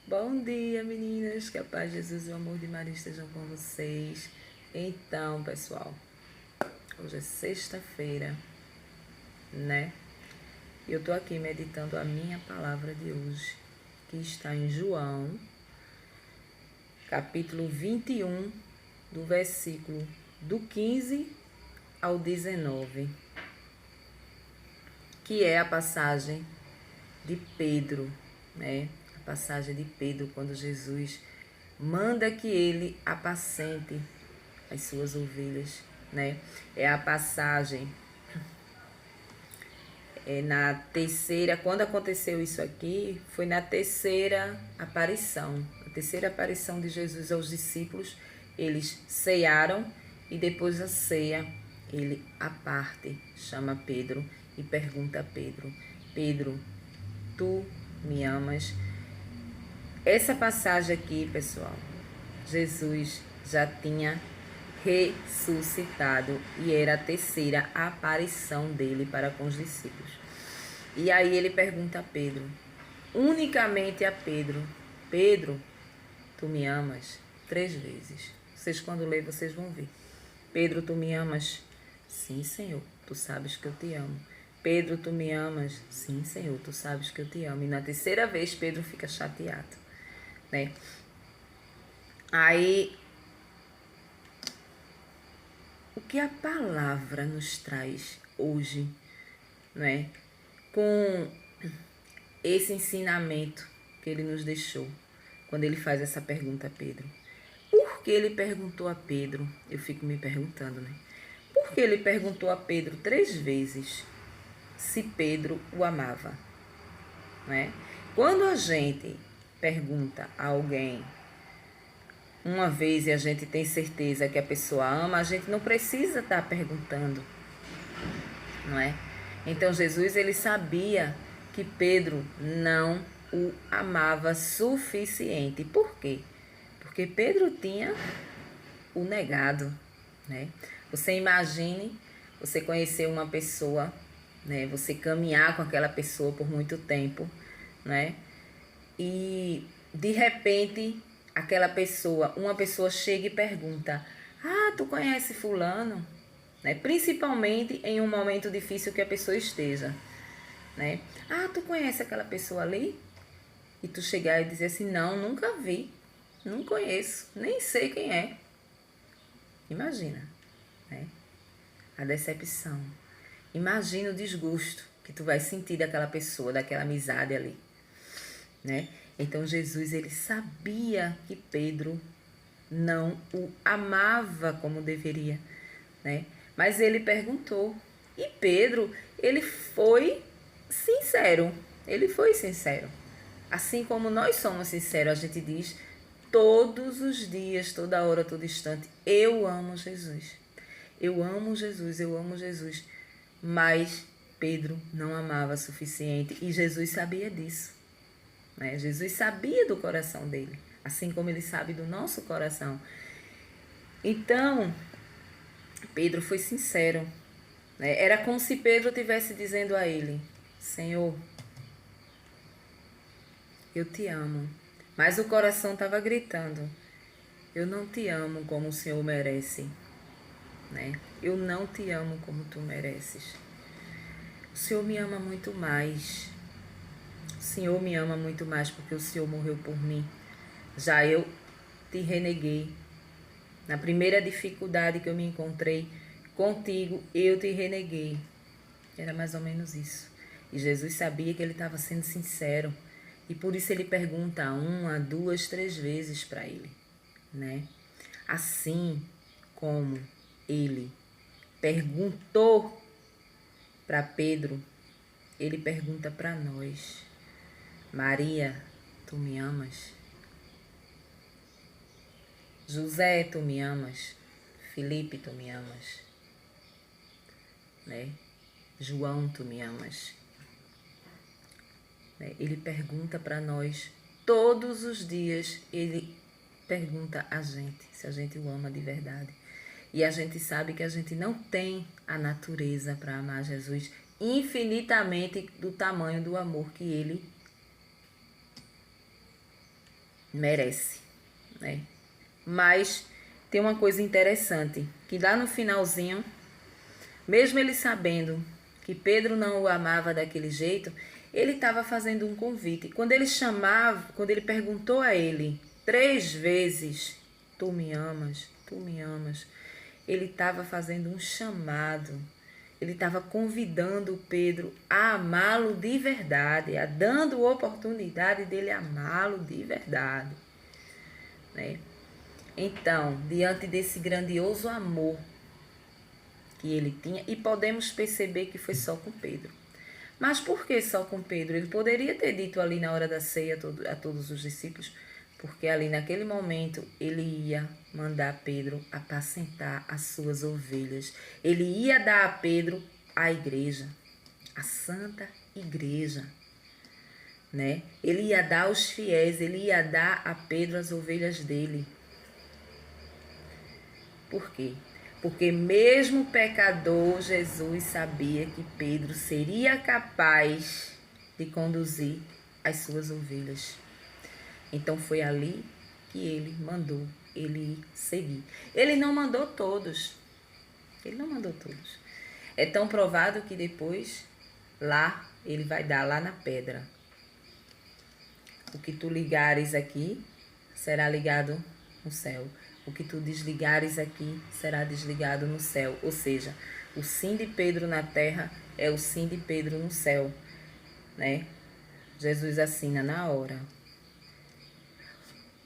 Bom dia, meninas. Que a paz de Jesus e o amor de Maria estejam com vocês. Então, pessoal, hoje é sexta-feira, né? E eu tô aqui meditando a minha palavra de hoje, que está em João, capítulo 21, do versículo do 15 ao 19, que é a passagem de Pedro, né? A passagem de Pedro quando Jesus manda que ele apacente as suas ovelhas, né? É a passagem na terceira, quando aconteceu isso aqui, foi na terceira aparição, a terceira aparição de Jesus aos discípulos. Eles cearam e depois da ceia ele aparte, chama Pedro e pergunta a Pedro: Pedro, tu me amas? Essa passagem aqui, pessoal, Jesus já tinha ressuscitado e era a terceira aparição dele para com os discípulos. E aí ele pergunta a Pedro, unicamente a Pedro: Pedro, tu me amas? 3 vezes. Vocês quando lerem, vocês vão ver. Pedro, tu me amas? Sim, Senhor, tu sabes que eu te amo. Pedro, tu me amas? Sim, Senhor, tu sabes que eu te amo. E na terceira vez Pedro fica chateado, né? Aí, o que a palavra nos traz hoje, né? Com esse ensinamento que ele nos deixou, quando ele faz essa pergunta a Pedro. Por que ele perguntou a Pedro? Eu fico me perguntando, né? Por que ele perguntou a Pedro 3 vezes se Pedro o amava, né? Quando a gente pergunta a alguém uma vez e a gente tem certeza que a pessoa ama, a gente não precisa estar perguntando, não é? Então Jesus, ele sabia que Pedro não o amava suficiente. Por quê? Porque Pedro tinha o negado, né? Você imagine você conhecer uma pessoa, né? Você caminhar com aquela pessoa por muito tempo, né? E de repente aquela pessoa, uma pessoa chega e pergunta: "Ah, tu conhece fulano?", né? Principalmente em um momento difícil que a pessoa esteja, né? "Ah, tu conhece aquela pessoa ali?", e tu chegar e dizer assim: "Não, nunca vi, não conheço, nem sei quem é". Imagina, né? A decepção. Imagina o desgosto que tu vai sentir daquela pessoa, daquela amizade ali, né? Então Jesus, ele sabia que Pedro não o amava como deveria, né? Mas ele perguntou. E Pedro, ele foi sincero. Ele foi sincero. Assim como nós somos sinceros, a gente diz todos os dias, toda hora, todo instante: eu amo Jesus. Eu amo Jesus, eu amo Jesus. Mas Pedro não amava o suficiente e Jesus sabia disso, né? Jesus sabia do coração dele, assim como ele sabe do nosso coração. Então, Pedro foi sincero, né? Era como se Pedro estivesse dizendo a ele: Senhor, eu te amo. Mas o coração estava gritando: eu não te amo como o Senhor merece, né? Eu não te amo como tu mereces. O Senhor me ama muito mais. O Senhor me ama muito mais porque o Senhor morreu por mim. Já eu te reneguei. Na primeira dificuldade que eu me encontrei contigo, eu te reneguei. Era mais ou menos isso. E Jesus sabia que ele estava sendo sincero. E por isso ele pergunta 1, 2, 3 vezes para ele, né? Assim como ele perguntou para Pedro, ele pergunta para nós: Maria, tu me amas? José, tu me amas? Felipe, tu me amas? Né? João, tu me amas? Né? Ele pergunta para nós todos os dias. Ele pergunta a gente se a gente o ama de verdade. E a gente sabe que a gente não tem a natureza para amar Jesus infinitamente do tamanho do amor que ele merece, né? Mas tem uma coisa interessante, que lá no finalzinho, mesmo ele sabendo que Pedro não o amava daquele jeito, ele estava fazendo um convite. Quando ele perguntou a ele 3 vezes, tu me amas, tu me amas, ele estava fazendo um chamado. Ele estava convidando Pedro a amá-lo de verdade, a dando oportunidade dele amá-lo de verdade, né? Então, diante desse grandioso amor que ele tinha, e podemos perceber que foi só com Pedro. Mas por que só com Pedro? Ele poderia ter dito ali na hora da ceia a todos os discípulos, porque ali naquele momento ele ia mandar Pedro apacentar as suas ovelhas. Ele ia dar a Pedro a igreja, a santa igreja, né? Ele ia dar aos fiéis, ele ia dar a Pedro as ovelhas dele. Por quê? Porque mesmo pecador, Jesus sabia que Pedro seria capaz de conduzir as suas ovelhas. Então foi ali que ele mandou ele seguir. Ele não mandou todos. Ele não mandou todos. É tão provado que depois, lá, ele vai dar lá na pedra. O que tu ligares aqui, será ligado no céu. O que tu desligares aqui, será desligado no céu. Ou seja, o sim de Pedro na terra é o sim de Pedro no céu, né? Jesus assina na hora.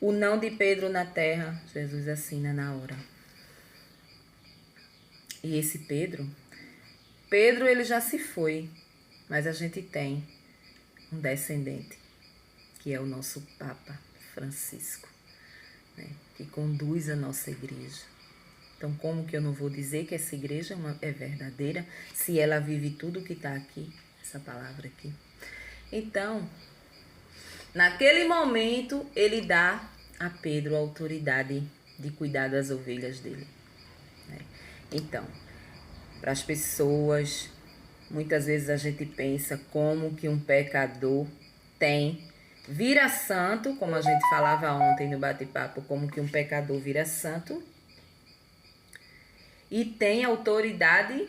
O não de Pedro na terra, Jesus assina na hora. E esse Pedro ele já se foi, mas a gente tem um descendente, que é o nosso Papa Francisco, né, que conduz a nossa igreja. Então, como que eu não vou dizer que essa igreja é verdadeira, se ela vive tudo que está aqui, essa palavra aqui? Então, naquele momento, ele dá a Pedro a autoridade de cuidar das ovelhas dele, né? Então, para as pessoas, muitas vezes a gente pensa como que um pecador vira santo, como a gente falava ontem no bate-papo, como que um pecador vira santo e tem autoridade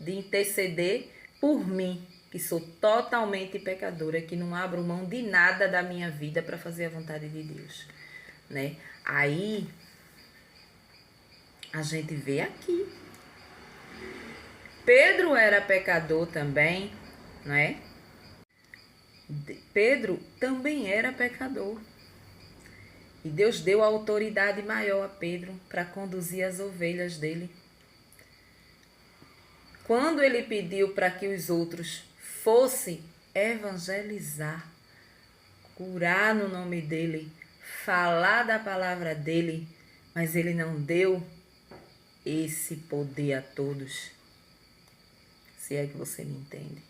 de interceder por mim, que sou totalmente pecadora, que não abro mão de nada da minha vida para fazer a vontade de Deus, né? Aí a gente vê aqui. Pedro era pecador também, né? Pedro também era pecador. E Deus deu a autoridade maior a Pedro para conduzir as ovelhas dele. Quando ele pediu para que os outros fossem evangelizar, curar no nome dele, falar da palavra dele, mas ele não deu esse poder a todos. Se é que você me entende,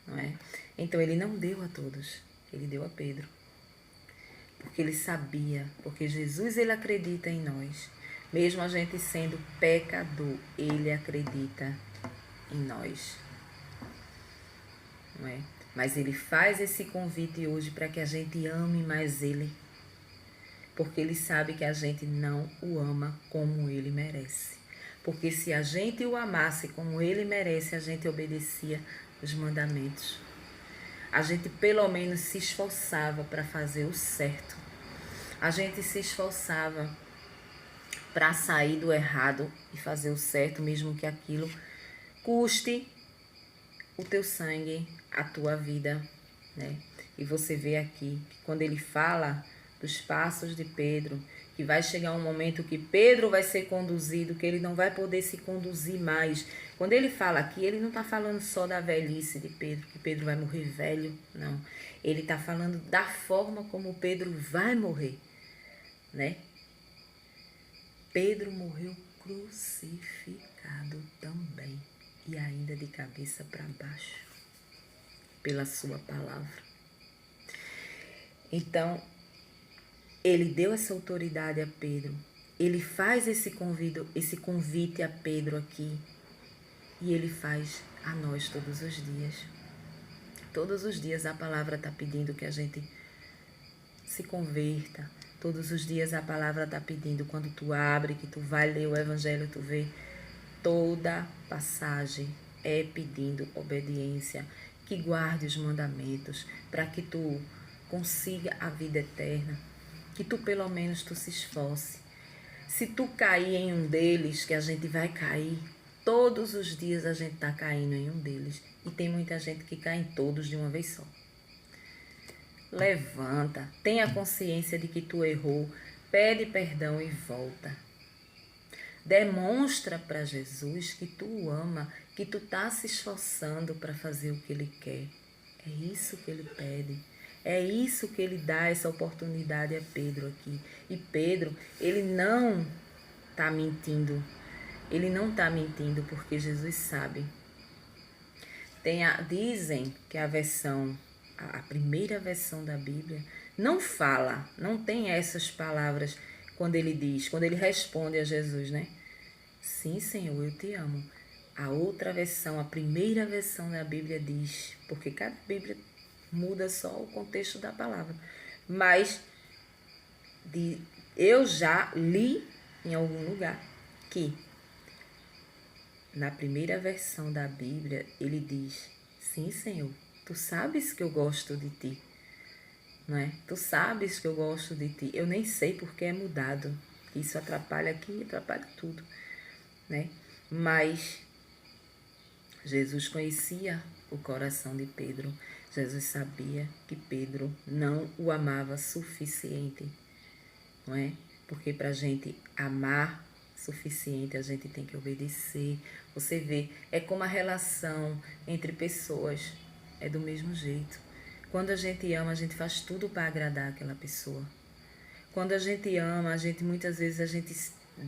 não é? Então ele não deu a todos, ele deu a Pedro. Porque ele sabia, porque Jesus ele acredita em nós. Mesmo a gente sendo pecador, ele acredita em nós. Não é? Mas ele faz esse convite hoje para que a gente ame mais ele. Porque ele sabe que a gente não o ama como ele merece. Porque se a gente o amasse como ele merece, a gente obedecia os mandamentos. A gente pelo menos se esforçava para fazer o certo. A gente se esforçava para sair do errado e fazer o certo, mesmo que aquilo custe o teu sangue, a tua vida, né? E você vê aqui que quando ele fala dos passos de Pedro, que vai chegar um momento que Pedro vai ser conduzido, que ele não vai poder se conduzir mais. Quando ele fala aqui, ele não está falando só da velhice de Pedro, que Pedro vai morrer velho, não. Ele está falando da forma como Pedro vai morrer, né? Pedro morreu crucificado também, e ainda de cabeça para baixo, pela sua palavra. Então, ele deu essa autoridade a Pedro. Ele faz esse convite a Pedro aqui. E ele faz a nós todos os dias. Todos os dias a palavra está pedindo que a gente Se converta. Todos os dias a palavra está pedindo, quando tu abre, que tu vai ler o evangelho, tu vê toda passagem é pedindo obediência, que guarde os mandamentos, para que tu consiga a vida eterna, que tu pelo menos tu se esforce. Se tu cair em um deles, que a gente vai cair, todos os dias a gente está caindo em um deles, e tem muita gente que cai em todos de uma vez só. Levanta, tenha consciência de que tu errou, pede perdão e volta. Demonstra para Jesus que tu o ama, que tu tá se esforçando para fazer o que ele quer. É isso que ele pede. É isso que ele dá essa oportunidade a Pedro aqui. E Pedro, ele não tá mentindo. Ele não tá mentindo porque Jesus sabe. Dizem que a primeira versão da Bíblia, não fala, não tem essas palavras quando ele responde a Jesus, né? Sim, Senhor, eu te amo. A outra versão, a primeira versão da Bíblia diz, porque cada Bíblia muda só o contexto da palavra. Mas eu já li em algum lugar que na primeira versão da Bíblia ele diz: sim, Senhor, tu sabes que eu gosto de ti, não é? Tu sabes que eu gosto de ti. Eu nem sei porque é mudado. Isso atrapalha aqui, atrapalha tudo, né? Mas Jesus conhecia o coração de Pedro. Jesus sabia que Pedro não o amava suficiente, não é? Porque para a gente amar suficiente, a gente tem que obedecer. Você vê, é como a relação entre pessoas, é do mesmo jeito. Quando a gente ama, a gente faz tudo para agradar aquela pessoa. Quando a gente ama, muitas vezes a gente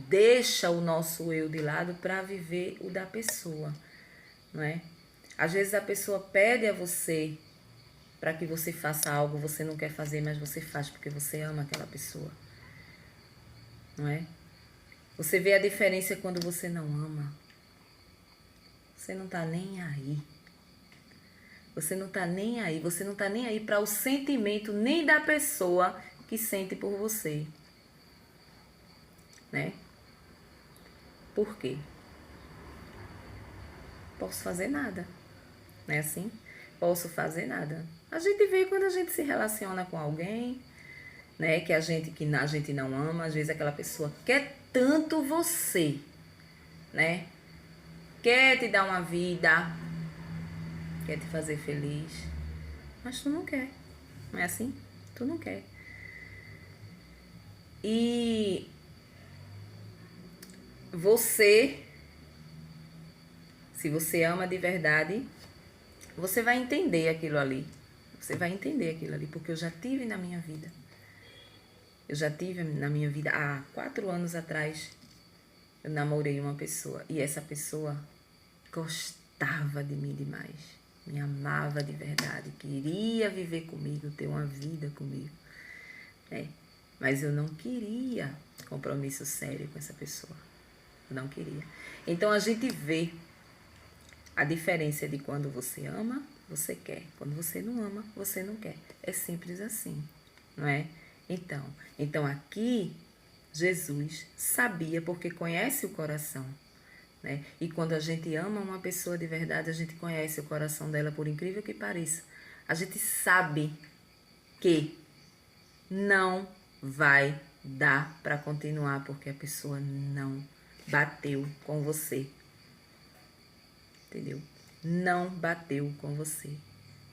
deixa o nosso eu de lado para viver o da pessoa, não é? Às vezes a pessoa pede a você para que você faça algo, você não quer fazer, mas você faz porque você ama aquela pessoa, não é? Você vê a diferença quando você não ama. Você não tá nem aí. Você não tá nem aí. Você não tá nem aí para o sentimento nem da pessoa que sente por você, né? Por quê? Posso fazer nada, não é assim? Posso fazer nada. A gente vê quando a gente se relaciona com alguém, né, que a gente não ama, às vezes aquela pessoa quer tanto você, né? Quer te dar uma vida, quer te fazer feliz, mas tu não quer. Não é assim? Tu não quer. E você, se você ama de verdade, você vai entender aquilo ali. Você vai entender aquilo ali, porque eu já tive na minha vida. Eu já tive na minha vida, há 4 anos atrás, eu namorei uma pessoa. E essa pessoa gostava de mim demais. Me amava de verdade. Queria viver comigo, ter uma vida comigo. Né? Mas eu não queria compromisso sério com essa pessoa. Eu não queria. Então a gente vê a diferença de quando você ama, você quer. Quando você não ama, você não quer. É simples assim, não é? Então aqui Jesus sabia, porque conhece o coração, né? E quando a gente ama uma pessoa de verdade, a gente conhece o coração dela, por incrível que pareça. A gente sabe que não vai dar para continuar porque a pessoa não bateu com você. Entendeu? Não bateu com você.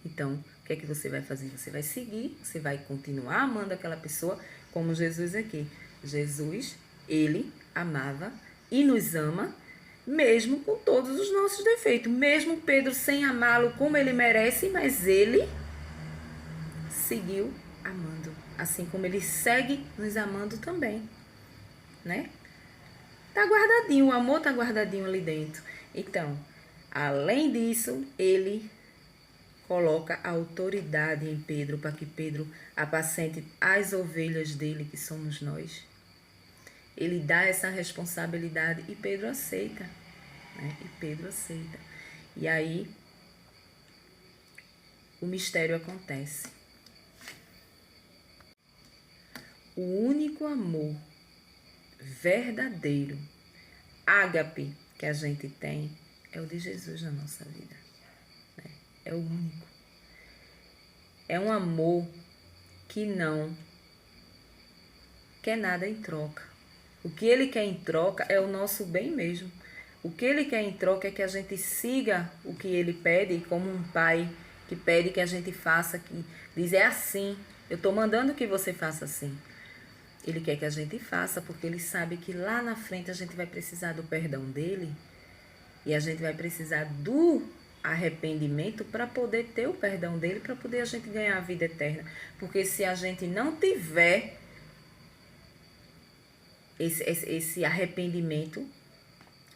Então, o que é que você vai fazer? Você vai seguir, você vai continuar amando aquela pessoa, como Jesus aqui. Jesus, ele amava e nos ama, mesmo com todos os nossos defeitos. Mesmo Pedro sem amá-lo como ele merece, mas ele seguiu amando. Assim como ele segue nos amando também, né? Tá guardadinho, o amor tá guardadinho ali dentro. Então, além disso, ele coloca a autoridade em Pedro para que Pedro apacente as ovelhas dele, que somos nós. Ele dá essa responsabilidade e Pedro aceita, né? E Pedro aceita. E aí o mistério acontece. O único amor verdadeiro, ágape, que a gente tem é o de Jesus na nossa vida. Né? É o único. É um amor que não quer nada em troca. O que ele quer em troca é o nosso bem mesmo. O que ele quer em troca é que a gente siga o que ele pede, como um pai que pede que a gente faça, que diz, é assim, eu estou mandando que você faça assim. Ele quer que a gente faça, porque ele sabe que lá na frente a gente vai precisar do perdão dele e a gente vai precisar do arrependimento para poder ter o perdão dele, para poder a gente ganhar a vida eterna. Porque se a gente não tiver esse arrependimento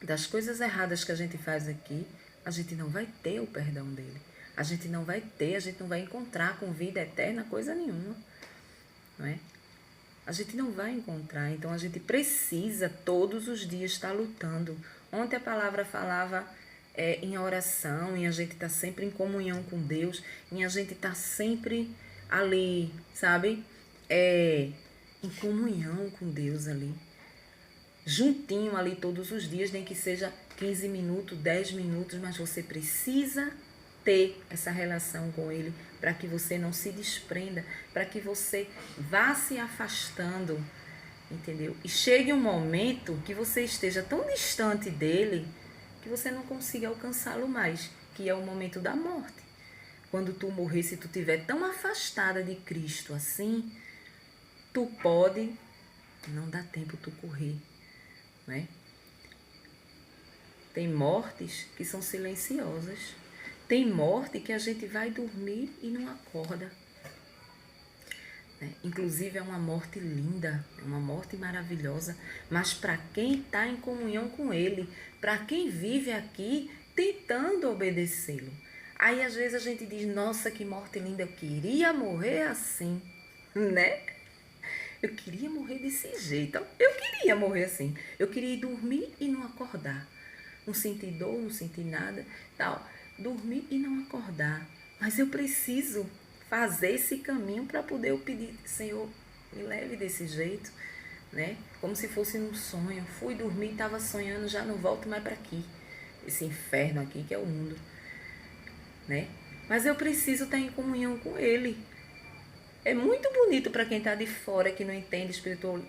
das coisas erradas que a gente faz aqui, a gente não vai ter o perdão dele. A gente não vai encontrar com vida eterna coisa nenhuma. Não é? A gente não vai encontrar. Então a gente precisa todos os dias estar lutando. Ontem a palavra falava em oração, em a gente estar sempre em comunhão com Deus, em a gente estar sempre ali, sabe? Em comunhão com Deus ali. Juntinho ali todos os dias, nem que seja 15 minutos, 10 minutos, mas você precisa ter essa relação com ele para que você não se desprenda, para que você vá se afastando, entendeu? E chegue um momento que você esteja tão distante dele que você não consiga alcançá-lo mais, que é o momento da morte. Quando tu morrer, se tu estiver tão afastada de Cristo assim, tu pode, não dá tempo tu correr. Né? Tem mortes que são silenciosas. Tem morte que a gente vai dormir e não acorda. Né? Inclusive é uma morte linda, é uma morte maravilhosa, mas para quem está em comunhão com Ele, para quem vive aqui tentando obedecê-lo. Aí às vezes a gente diz, nossa, que morte linda, eu queria morrer assim, né? Eu queria morrer desse jeito. Eu queria morrer assim. Eu queria ir dormir e não acordar. Não sentir dor, não sentir nada, tal. Dormir e não acordar. Mas eu preciso fazer esse caminho para poder eu pedir, Senhor, me leve desse jeito, né? Como se fosse num sonho. Fui dormir, estava sonhando, já não volto mais para aqui. Esse inferno aqui que é o mundo, né? Mas eu preciso estar em comunhão com Ele. É muito bonito para quem está de fora, que não entende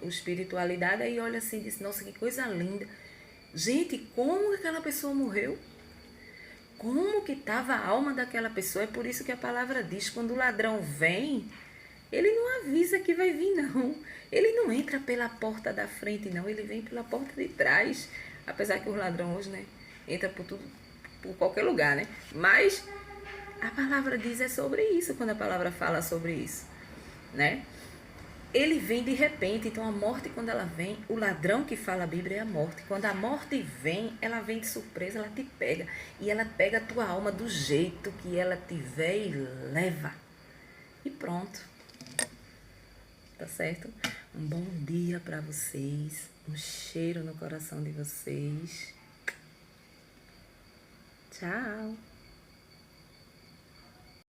espiritualidade, aí olha assim e diz, nossa, que coisa linda. Gente, como aquela pessoa morreu? Como que estava a alma daquela pessoa? É por isso que a palavra diz, quando o ladrão vem, ele não avisa que vai vir, não. Ele não entra pela porta da frente, não. Ele vem pela porta de trás. Apesar que os ladrões hoje, né, entra por tudo, por qualquer lugar, né? Mas a palavra diz é sobre isso, quando a palavra fala sobre isso. Né? Ele vem de repente, então a morte quando ela vem, o ladrão que fala a Bíblia é a morte. Quando a morte vem, ela vem de surpresa, ela te pega. E ela pega a tua alma do jeito que ela tiver e leva. E pronto. Tá certo? Um bom dia para vocês. Um cheiro no coração de vocês. Tchau.